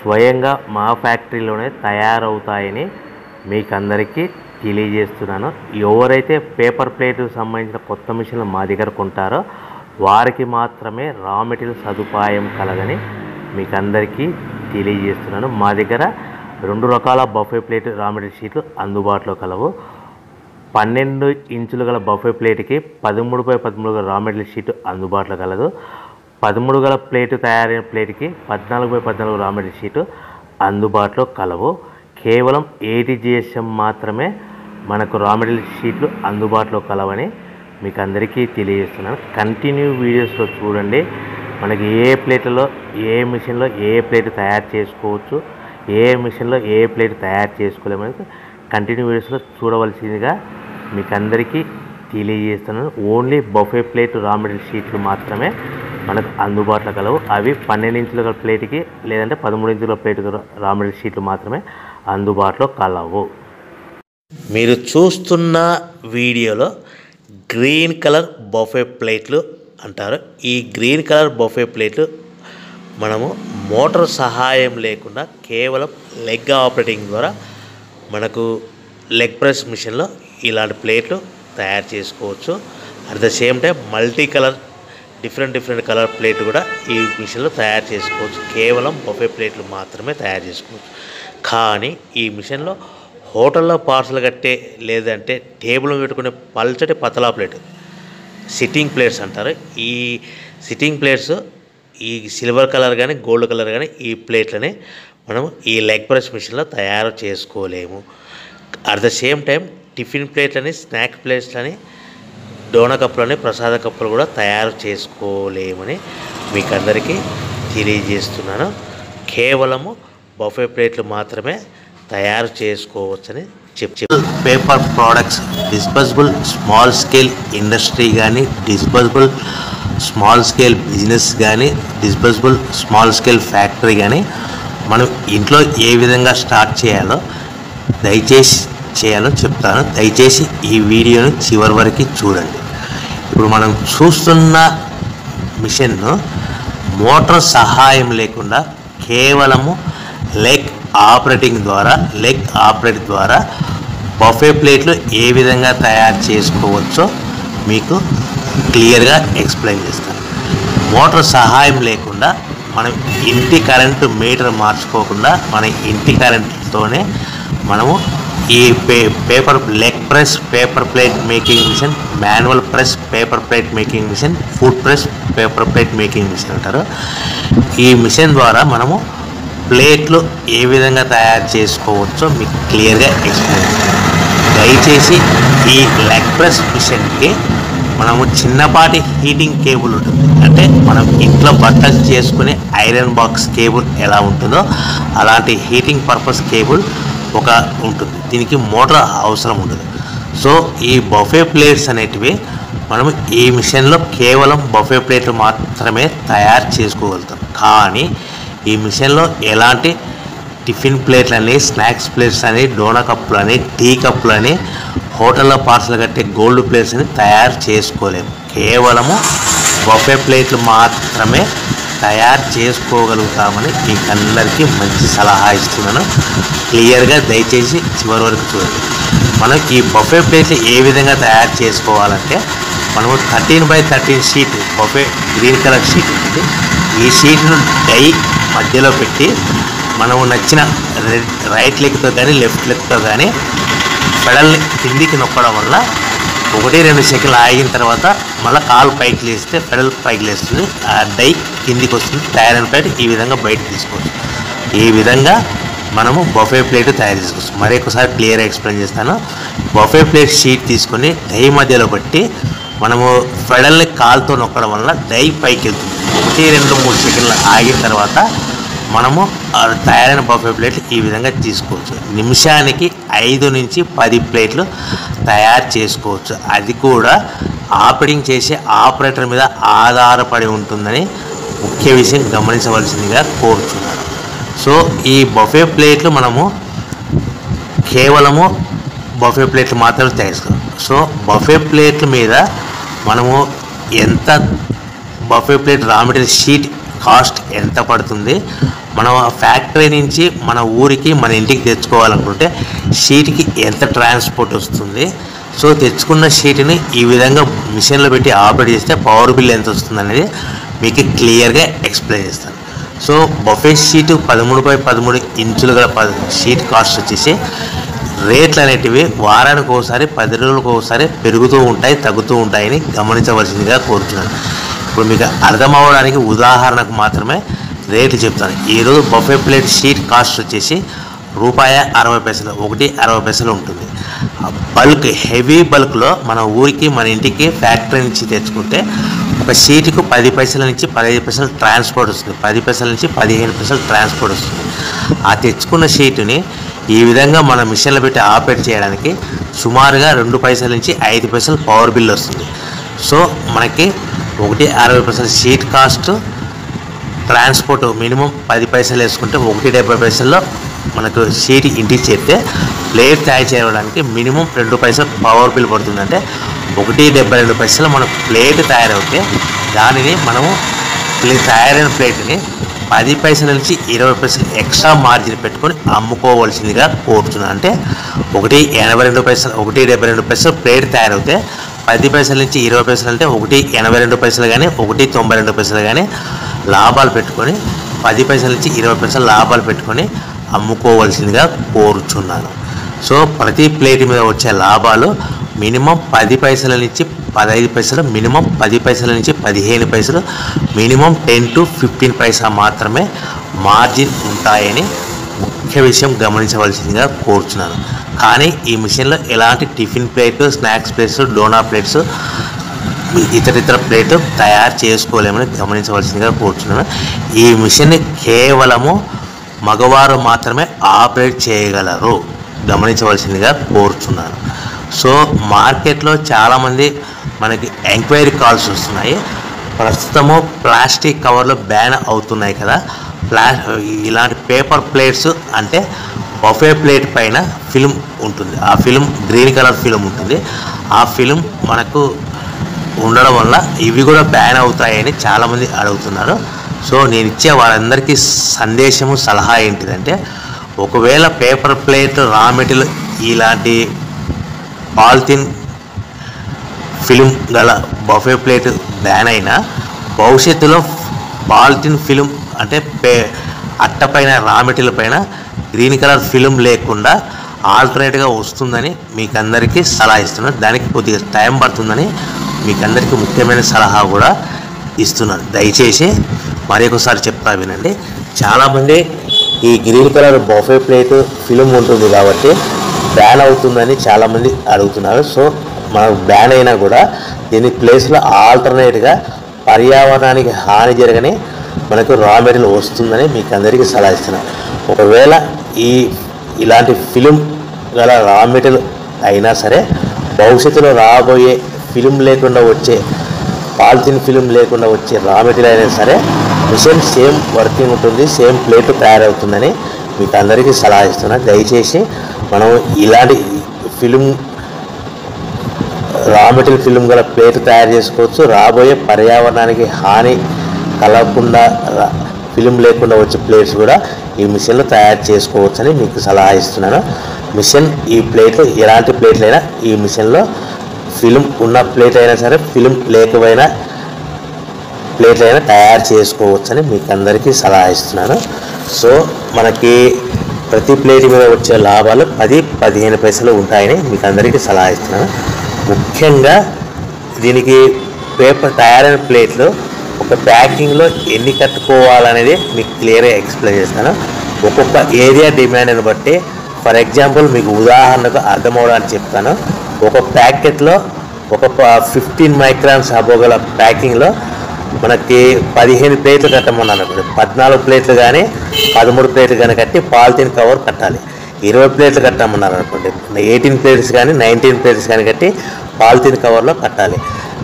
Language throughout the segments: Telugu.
స్వయంగా మా ఫ్యాక్టరీలోనే తయారవుతాయని మీకు అందరికీ తెలియజేస్తున్నాను. ఎవరైతే పేపర్ ప్లేట్కు సంబంధించిన కొత్త మిషన్లు మా దగ్గర కొంటారో వారికి మాత్రమే రా మెటీరియల్ సదుపాయం కలదని మీకు అందరికీ తెలియజేస్తున్నాను. మా దగ్గర 2 రకాల బఫే ప్లేట్ రా మెటీరియల్ షీట్లు అందుబాటులో కలవు. 12 ఇంచుల గల బఫే ప్లేట్కి 13x13 గల రా మెటీరియల్ షీట్ అందుబాటులో కలదు. 13 గల ప్లేటు తయారైన ప్లేట్కి 14x14 రా మెటీరియల్ షీటు అందుబాటులో కలవు. కేవలం 80 GSM మాత్రమే మనకు రా మెటీరియల్ షీట్లు అందుబాటులో కలవని మీకు అందరికీ తెలియజేస్తున్నాను. కంటిన్యూ వీడియోస్లో చూడండి. మనకి ఏ ప్లేట్లలో ఏ మిషన్లో ఏ ప్లేట్ తయారు చేసుకోవచ్చు, ఏ మిషన్లో ఏ ప్లేట్ తయారు చేసుకోలేమని కంటిన్యూ వీడియోస్లో చూడవలసిందిగా మీకు అందరికీ తెలియజేస్తున్నాను. Only buffet plate raw material షీట్లు మాత్రమే మనకు అందుబాటులో కలవు. అవి 12 ఇంచుల గల ప్లేట్కి లేదంటే 13 ఇంచుల ప్లేట్ రా మెటీరియల్ షీట్లు మాత్రమే అందుబాటులో కలవు. మీరు చూస్తున్న వీడియోలో గ్రీన్ కలర్ బఫే ప్లేట్లు అంటారు. ఈ గ్రీన్ కలర్ బఫే ప్లేట్లు మనము మోటార్ సహాయం లేకుండా కేవలం లెగ్ ఆపరేటింగ్ ద్వారా మనకు లెగ్ ప్రెస్ మిషన్లో ఇలాంటి ప్లేట్లు తయారు చేసుకోవచ్చు. At the same time multi colour different colour plate కూడా ఈ మిషన్లో తయారు చేసుకోవచ్చు. కేవలం బఫే ప్లేట్లు మాత్రమే తయారు చేసుకోవచ్చు. కానీ ఈ మిషన్లో హోటల్లో పార్సల్ కట్టే లేదంటే టేబుల్ పెట్టుకునే పల్చటి పతలా ప్లేట్ సిట్టింగ్ ప్లేట్స్ అంటారు. ఈ సిట్టింగ్ ప్లేట్స్ ఈ సిల్వర్ కలర్ కానీ గోల్డ్ కలర్ కానీ ఈ ప్లేట్లని మనం ఈ లెగ్ ప్రెస్ మిషన్లో తయారు చేసుకోలేము. At the same time tiffin ప్లేట్లని, స్నాక్ ప్లేట్లని, డోనా కప్పులని, ప్రసాద కప్పులు కూడా తయారు చేసుకోలేమని మీకు అందరికీ తెలియజేస్తున్నాను. కేవలము బఫే ప్లేట్లు మాత్రమే తయారు చేసుకోవచ్చని paper products disposable small scale industry కానీ, డిస్పోజబుల్ స్మాల్ స్కేల్ బిజినెస్ కానీ, డిస్పోజబుల్ స్మాల్ స్కేల్ ఫ్యాక్టరీ కానీ మనం ఇంట్లో ఏ విధంగా స్టార్ట్ చేయాలో చెప్తాను. దయచేసి ఈ వీడియోను చివరి వరకు చూడండి. ఇప్పుడు మనం చూస్తున్న మిషన్ను మోటార్ సహాయం లేకుండా కేవలము లెగ్ ఆపరేట్ ద్వారా బఫే ప్లేట్లు ఏ విధంగా తయారు చేసుకోవచ్చో మీకు క్లియర్గా ఎక్స్ప్లెయిన్ చేస్తాను. మోటార్ సహాయం లేకుండా మనం ఇంటి కరెంటు మీటర్ మార్చుకోకుండా మన ఇంటి కరెంటుతోనే మనము ఈ paper leg press paper plate making machine, manual press paper plate making machine, foot press paper plate making machine అంటారు. ఈ మిషన్ ద్వారా మనము ప్లేట్లు ఏ విధంగా తయారు చేసుకోవచ్చో మీకు క్లియర్గా ఎక్స్ప్లెయిన్ చేస్తాను. దయచేసి ఈ లెగ్ ప్రెస్ మిషన్కి మనము చిన్నపాటి హీటింగ్ కేబుల్ ఉంటుంది. అంటే మనం ఇంట్లో బట్టలు చేసుకునే ఐరన్ బాక్స్ కేబుల్ ఎలా ఉంటుందో అలాంటి హీటింగ్ పర్పస్ కేబుల్ ఒక ఉంటుంది. దీనికి మోటార్ అవసరం ఉండదు. సో ఈ బఫే ప్లేట్స్ అనేటివి మనం ఈ మిషన్లో కేవలం బఫే ప్లేట్లు మాత్రమే తయారు చేసుకోగలుగుతాం. కానీ ఈ మిషన్లో ఎలాంటి టిఫిన్ ప్లేట్లని, స్నాక్స్ ప్లేట్స్ అని, డోనా కప్పులని, టీ కప్పులని, హోటల్లో పార్సల్ కట్టే గోల్డ్ ప్లేట్స్ అని తయారు చేసుకోలేము. కేవలము బఫే ప్లేట్లు మాత్రమే తయారు చేసుకోగలుగుతామని మీకు అందరికీ మంచి సలహా ఇస్తున్నాను. క్లియర్గా దయచేసి చివరి వరకు చూడండి. మనం ఈ బఫే ప్లేట్లు ఏ విధంగా తయారు చేసుకోవాలంటే మనము 13x13 sheet buffet green colour sheet ఉంటుంది. ఈ షీట్ను డై మధ్యలో పెట్టి మనము నచ్చిన రైట్ లెగ్తో కానీ లెఫ్ట్ లెగ్తో కానీ పెడల్ని కిందికి నొక్కడం వల్ల 1-2 సెకండ్లు ఆగిన తర్వాత మళ్ళీ కాలు పైకి లేస్తే పెడల్ పైకి లేస్తుంది, ఆ డై కిందికి వస్తుంది. తయారైన ప్లేట్ ఈ విధంగా బయటకు తీసుకోవచ్చు. ఈ విధంగా మనము బఫే ప్లేట్ తయారు చేసుకోవచ్చు. మరొకసారి క్లియర్గా ఎక్స్ప్లెయిన్ చేస్తాను. బఫే ప్లేట్ షీట్ తీసుకొని డై మధ్యలో పెట్టి మనము పెడల్ని కాలుతో నొక్కడం వల్ల డై పైకి వెళ్తుంది. 1-2-3 సెకండ్లు ఆగిన తర్వాత మనము తయారైన బఫే ప్లేట్లు ఈ విధంగా తీసుకోవచ్చు. నిమిషానికి 5 నుంచి 10 ప్లేట్లు తయారు చేసుకోవచ్చు. అది కూడా ఆపరేటింగ్ చేసే ఆపరేటర్ మీద ఆధారపడి ఉంటుందని ముఖ్య విషయం గమనించవలసిందిగా కోరుతున్నాను. సో ఈ బఫే ప్లేట్లు మనము కేవలము బఫే ప్లేట్లు మాత్రమే తయారు చేసుకోవాలి. సో బఫే ప్లేట్ల మీద మనము ఎంత buffet plate raw material sheet cost ఎంత పడుతుంది, మనం ఫ్యాక్టరీ నుంచి మన ఊరికి మన ఇంటికి తెచ్చుకోవాలనుకుంటే షీట్కి ఎంత ట్రాన్స్పోర్ట్ వస్తుంది, సో తెచ్చుకున్న షీట్ని ఈ విధంగా మిషన్లో పెట్టి ఆపరేట్ చేస్తే పవర్ బిల్ ఎంత వస్తుంది అనేది మీకు క్లియర్గా ఎక్స్ప్లెయిన్ చేస్తాను. సో బఫే షీటు 13x13 ఇంచులు గల షీట్ కాస్ట్ వచ్చేసి రేట్లు అనేటివి వారానికి ఒకసారి 10 రోజులకు ఒకసారి పెరుగుతూ ఉంటాయి, తగ్గుతూ ఉంటాయని గమనించవలసిందిగా కోరుతున్నాను. ఇప్పుడు మీకు అర్థం అవ్వడానికి ఉదాహరణకు మాత్రమే రేట్లు చెప్తాను. ఈరోజు బఫే ప్లేట్ షీట్ కాస్ట్ వచ్చేసి ₹60 1.60 ఉంటుంది. బల్క్ హెవీ బల్క్లో మన ఊరికి మన ఇంటికి ఫ్యాక్టరీ నుంచి తెచ్చుకుంటే ఒక షీట్కు 10 పైసల నుంచి 15 పైసలు ట్రాన్స్పోర్ట్ వస్తుంది, 10 పైసల నుంచి 15 పైసలు ట్రాన్స్పోర్ట్ వస్తుంది. ఆ తెచ్చుకున్న షీటుని ఈ విధంగా మన మిషన్లో పెట్టి ఆపరేట్ చేయడానికి సుమారుగా 2 పైసల నుంచి 5 పైసలు పవర్ బిల్ వస్తుంది. సో మనకి 1.60 షీట్ కాస్ట్, ట్రాన్స్పోర్ట్ మినిమం 10 పైసలు వేసుకుంటే 1.70 మనకు షీట్ ఇంటికి చేస్తే ప్లేట్ తయారు చేయడానికి మినిమం 2 పైసలు పవర్ బిల్ పడుతుంది. అంటే 1.72 మన ప్లేట్ తయారవుతే దానిని మనము తయారైన ప్లేట్ని 10 పైసల నుంచి 20 పైసలు ఎక్స్ట్రా మార్జిన్ పెట్టుకొని అమ్ముకోవాల్సిందిగా కోరుతున్నాను. అంటే 1.72 ప్లేట్ తయారవుతే 10 పైసల నుంచి 20 పైసలు అంటే 1.82 కానీ 1.92 కానీ లాభాలు పెట్టుకొని 10 పైసల నుంచి 20 పైసలు లాభాలు పెట్టుకొని అమ్ముకోవాల్సిందిగా కోరుచున్నాను. సో ప్రతి ప్లేట్ మీద వచ్చే లాభాలు మినిమం 10 పైసల నుంచి 15 పైసలు, మినిమం 10 పైసల నుంచి 15 పైసలు, మినిమం 10 to 15 పైసా మాత్రమే మార్జిన్ ఉంటాయని ముఖ్య విషయం గమనించవలసిందిగా కోరుచున్నాను. కానీ ఈ మిషన్లో ఎలాంటి టిఫిన్ ప్లేట్లు, స్నాక్స్ ప్లేట్స్, డోనా ప్లేట్స్, ఇతర ప్లేట్ తయారు చేసుకోలేమని గమనించవలసిందిగా కోరుచున్నాను. ఈ మిషన్ని కేవలము మగవారు మాత్రమే ఆపరేట్ చేయగలరు, గమనించవలసిందిగా కోరుచున్నాను. సో మార్కెట్లో చాలామంది మనకి ఎంక్వైరీ కాల్స్ వస్తున్నాయి. ప్రస్తుతము ప్లాస్టిక్ కవర్లు బ్యాన్ అవుతున్నాయి కదా, ఇలాంటి పేపర్ ప్లేట్స్ అంటే బఫే ప్లేట్ పైన ఫిల్మ్ ఉంటుంది, ఆ ఫిల్మ్ గ్రీన్ కలర్ ఫిల్మ్ ఉంటుంది. ఆ ఫిల్మ్ మనకు ఉండడం వల్ల ఇవి కూడా బ్యాన్ అవుతాయని చాలామంది అడుగుతున్నారు. సో నేను ఇచ్చే వాళ్ళందరికీ సందేశము, సలహా ఏంటిదంటే, ఒకవేళ పేపర్ ప్లేట్, రా మెటీరియల్ ఇలాంటి పాలిథిన్ ఫిలిం గల బఫే ప్లేట్ బ్యాన్ అయినా భవిష్యత్తులో పాలిథిన్ ఫిలిం అంటే అట్టపైన, రా మెటీరియల్ పైన గ్రీన్ కలర్ ఫిలిం లేకుండా ఆల్టర్నేట్గా వస్తుందని మీకు అందరికీ సలహా ఇస్తున్నాను. దానికి కొద్దిగా టైం పడుతుందని మీకు అందరికీ ముఖ్యమైన సలహా కూడా ఇస్తున్నాను. దయచేసి మరొకసారి చెప్తా వినండి. చాలామంది ఈ green colour buffet plate film ఉంటుంది కాబట్టి బ్యాన్ అవుతుందని చాలామంది అడుగుతున్నారు. సో మనకు బ్యాన్ అయినా కూడా దీని ప్లేస్లో ఆల్టర్నేట్గా పర్యావరణానికి హాని జరగని మనకు రా మెటీరియల్ వస్తుందని మీకు అందరికీ సలహా ఇస్తున్నాను. ఒకవేళ ఇలాంటి ఫిలిం గల రా మెటీరియల్ అయినా సరే భవిష్యత్తులో రాబోయే ఫిలిం లేకుండా వచ్చే, పాలిథిన్ ఫిలిం లేకుండా వచ్చే రా మెటీరియల్ అయినా సరే మిషన్ సేమ్ వర్కింగ్ ఉంటుంది, సేమ్ ప్లేట్ తయారవుతుందని మీకు అందరికీ సలహా ఇస్తున్నాను. దయచేసి మనం ఇలాంటి ఫిలిం, రా మెటీరియల్ ఫిలిం గల ప్లేట్ తయారు చేసుకోవచ్చు. రాబోయే పర్యావరణానికి హాని కలగకుండా ఫిలిం లేకుండా వచ్చే ప్లేట్స్ కూడా ఈ మిషన్లో తయారు చేసుకోవచ్చని మీకు సలహా ఇస్తున్నాను. మిషన్ ఈ ప్లేట్లు ఎలాంటి ప్లేట్లైనా ఈ మిషన్లో ఫిలిం ఉన్న ప్లేట్ అయినా సరే, ఫిలిం లేకపోయినా ప్లేట్లైనా తయారు చేసుకోవచ్చని మీకు అందరికీ సలహా ఇస్తున్నాను. సో మనకి ప్రతి ప్లేట్ మీద వచ్చే లాభాలు 10-15 పైసలు ఉంటాయని మీకు అందరికీ సలహా ఇస్తున్నాను. ముఖ్యంగా దీనికి పేపర్ తయారైన ప్లేట్లు ఒక ప్యాకింగ్లో ఎన్ని కట్టుకోవాలనేది మీకు క్లియర్గా ఎక్స్ప్లెయిన్ చేస్తాను. ఒక్కొక్క ఏరియా డిమాండ్ని బట్టి, ఫర్ ఎగ్జాంపుల్ మీకు ఉదాహరణకు అర్థమవడానికి చెప్తాను. ఒక ప్యాకెట్లో ఒక 15 మైక్రాన్స్ అబోగల ప్యాకింగ్లో మనకి 15 ప్లేట్లు కట్టమన్నాను. 14 ప్లేట్లు కానీ 13 ప్లేట్లు కానీ కట్టి పాలిథిన్ కవర్ కట్టాలి. 20 ప్లేట్లు కట్టమన్నారు అనుకోండి, 18 ప్లేట్స్ కానీ 19 ప్లేట్స్ కానీ కట్టి పాలిథిన్ కవర్లో కట్టాలి.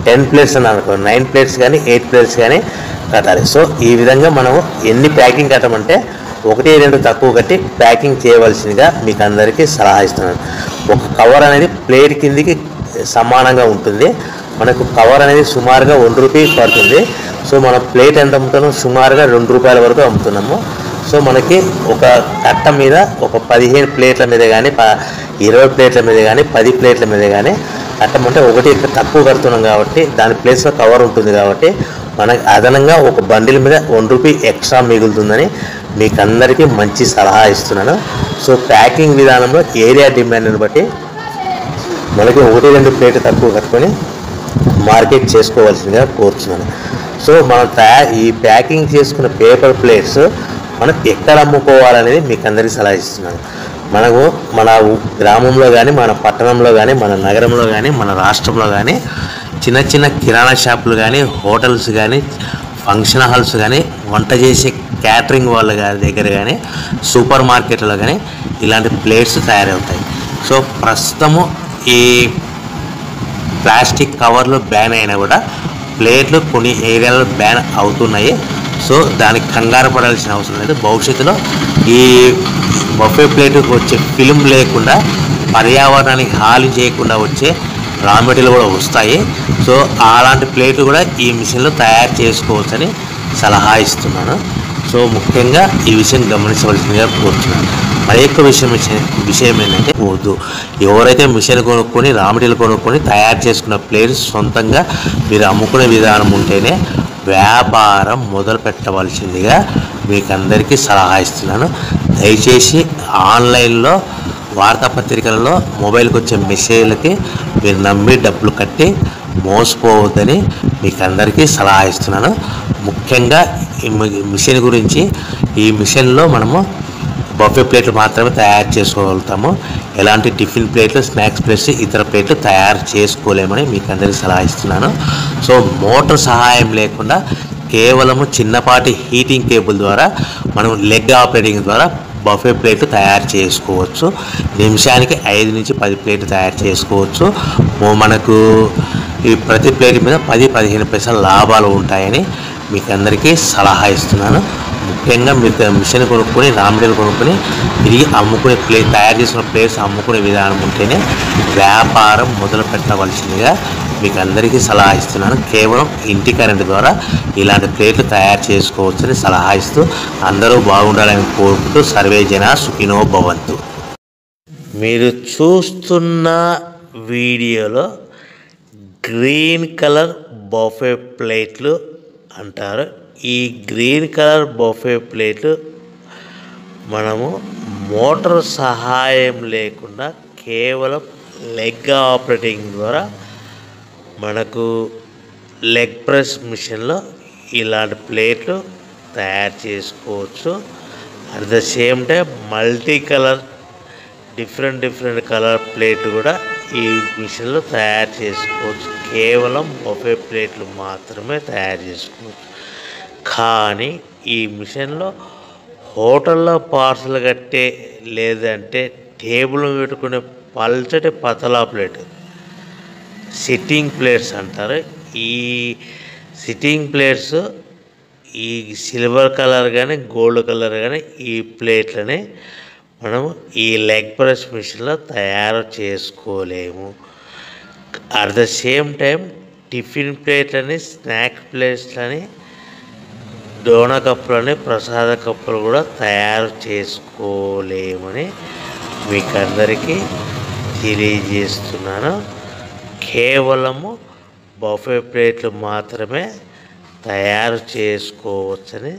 10 ప్లేట్స్ అని అనుకోండి, 9 ప్లేట్స్ కానీ 8 ప్లేట్స్ కానీ కట్టాలి. సో ఈ విధంగా మనము ఎన్ని ప్యాకింగ్ కట్టమంటే 1-2 తక్కువ కట్టి ప్యాకింగ్ చేయవలసిందిగా మీకు అందరికీ సలహా ఇస్తున్నాను. ఒక కవర్ అనేది ప్లేట్ కిందికి సమానంగా ఉంటుంది. మనకు కవర్ అనేది సుమారుగా ₹1 పడుతుంది. సో మనం ప్లేట్ ఎంత అమ్ముతున్నాం, సుమారుగా ₹2 వరకు అమ్ముతున్నాము. సో మనకి ఒక కట్ట మీద ఒక 15 ప్లేట్ల మీద కానీ 20 ప్లేట్ల మీద కానీ 10 ప్లేట్ల మీద కానీ కట్టమంటే ఒకటి తక్కువ కడుతున్నాం కాబట్టి దాని ప్లేస్లో కవర్ ఉంటుంది కాబట్టి మనకి అదనంగా ఒక బండిల్ మీద ₹1 ఎక్స్ట్రా మిగులుతుందని మీకు అందరికీ మంచి సలహా ఇస్తున్నాను. సో ప్యాకింగ్ విధానంలో ఏరియా డిమాండ్ని బట్టి మనకి 1-2 ప్లేట్లు తక్కువ కట్టుకొని మార్కెట్ చేసుకోవాల్సిందిగా కోరుతున్నాను. సో మనం ఈ ప్యాకింగ్ చేసుకున్న పేపర్ ప్లేట్స్ మనం ఎక్కడ అమ్ముకోవాలనేది మీకు అందరికీ సలహా ఇస్తున్నాను. మనము మన గ్రామంలో కానీ మన పట్టణంలో కానీ మన నగరంలో కానీ మన రాష్ట్రంలో కానీ చిన్న చిన్న కిరాణా షాపులు కానీ హోటల్స్ కానీ ఫంక్షన్ హాల్స్ కానీ వంట చేసే క్యాటరింగ్ వాళ్ళ దగ్గర కానీ సూపర్ మార్కెట్లో కానీ ఇలాంటి ప్లేట్స్ తయారవుతాయి. సో ప్రస్తుతము ఈ ప్లాస్టిక్ కవర్లు బ్యాన్ అయినా కూడా ప్లేట్లు కొన్ని ఏరియాలో బ్యాన్ అవుతున్నాయి. సో దానికి కంగారు పడాల్సిన అవసరం లేదు. భవిష్యత్తులో ఈ బఫే ప్లేట్కి వచ్చే ఫిల్మ్ లేకుండా పర్యావరణానికి హాని చేయకుండా వచ్చే రా మెటీరియల్ కూడా వస్తాయి. సో అలాంటి ప్లేట్లు కూడా ఈ మిషన్లో తయారు చేసుకోవచ్చని సలహా ఇస్తున్నాను. సో ముఖ్యంగా ఈ విషయం గమనించవలసిందిగా కోరుతున్నాను. మరి ఎక్కువ విషయం ఏంటంటే వద్దు, ఎవరైతే మిషన్ కొనుక్కొని రా మెటీరియల్ కొనుక్కొని తయారు చేసుకున్న ప్లేట్స్ సొంతంగా మీరు అమ్ముకునే విధానం ఉంటేనే వ్యాపారం మొదలు పెట్టవలసిందిగా మీకు అందరికీ సలహా ఇస్తున్నాను. దయచేసి ఆన్లైన్లో వార్తాపత్రికలలో మొబైల్కి వచ్చే మెసేజ్లకి మీరు నమ్మి డబ్బులు కట్టి మోసపోవద్దని మీకు అందరికీ సలహా ఇస్తున్నాను. ముఖ్యంగా ఈ మిషన్ గురించి, ఈ మిషన్లో మనము బఫే ప్లేట్లు మాత్రమే తయారు చేసుకోగలుగుతాము. ఎలాంటి టిఫిన్ ప్లేట్లు, స్నాక్స్ ప్లేట్స్, ఇతర ప్లేట్లు తయారు చేసుకోలేమని మీకు అందరికీ సలహా ఇస్తున్నాను. సో మోటార్ సహాయం లేకుండా కేవలము చిన్నపాటి హీటింగ్ కేబుల్ ద్వారా మనం లెగ్ ఆపరేటింగ్ ద్వారా బఫే ప్లేట్లు తయారు చేసుకోవచ్చు. నిమిషానికి 5 నుంచి 10 ప్లేట్లు తయారు చేసుకోవచ్చు. మనకు ఈ ప్రతి ప్లేట్ మీద 10-15 పైసలు లాభాలు ఉంటాయని మీకు అందరికీ సలహా ఇస్తున్నాను. ముఖ్యంగా మీరు మిషన్ కొనుక్కొని రా మెటీరియల్ కొనుక్కొని తిరిగి అమ్ముకునే తయారు చేసిన ప్లేట్స్ అమ్ముకునే విధానం ఉంటేనే వ్యాపారం మొదలు పెట్టవలసిందిగా మీకు అందరికీ సలహా ఇస్తున్నాను. కేవలం ఇంటి కరెంట్ ద్వారా ఇలాంటి ప్లేట్లు తయారు చేసుకోవచ్చని సలహా ఇస్తూ అందరూ బాగుండాలని కోరుకుంటూ సర్వే జనా సుఖినో భవంతు. మీరు చూస్తున్న వీడియోలో గ్రీన్ కలర్ బఫే ప్లేట్లు అంటారు. ఈ గ్రీన్ కలర్ బఫే ప్లేట్లు మనము మోటార్ సహాయం లేకుండా కేవలం లెగ్ ఆపరేటింగ్ ద్వారా మనకు లెగ్ ప్రెస్ మిషన్లో ఇలాంటి ప్లేట్లు తయారు చేసుకోవచ్చు. At the same time multi colour different colour ప్లేట్లు కూడా ఈ మిషన్లో తయారు చేసుకోవచ్చు. కేవలం బఫే ప్లేట్లు మాత్రమే తయారు చేసుకోవచ్చు. కానీ ఈ మిషన్లో హోటల్లో పార్సల్ కట్టే లేదంటే టేబుల్ పెట్టుకునే పల్చటి పతలా ప్లేట్, సిట్టింగ్ ప్లేట్స్ అంటారు. ఈ సిట్టింగ్ ప్లేట్స్ ఈ సిల్వర్ కలర్ కానీ గోల్డ్ కలర్ కానీ ఈ ప్లేట్లని మనము ఈ లెగ్ ప్రెస్ మిషన్లో తయారు చేసుకోలేము. At the same time tiffin ప్లేట్లని, స్నాక్ ప్లేట్లని, డోనా కప్పులని, ప్రసాద కప్పులు కూడా తయారు చేసుకోలేమని మీకు అందరికీ తెలియజేస్తున్నాను. కేవలము బఫే ప్లేట్లు మాత్రమే తయారు చేసుకోవచ్చని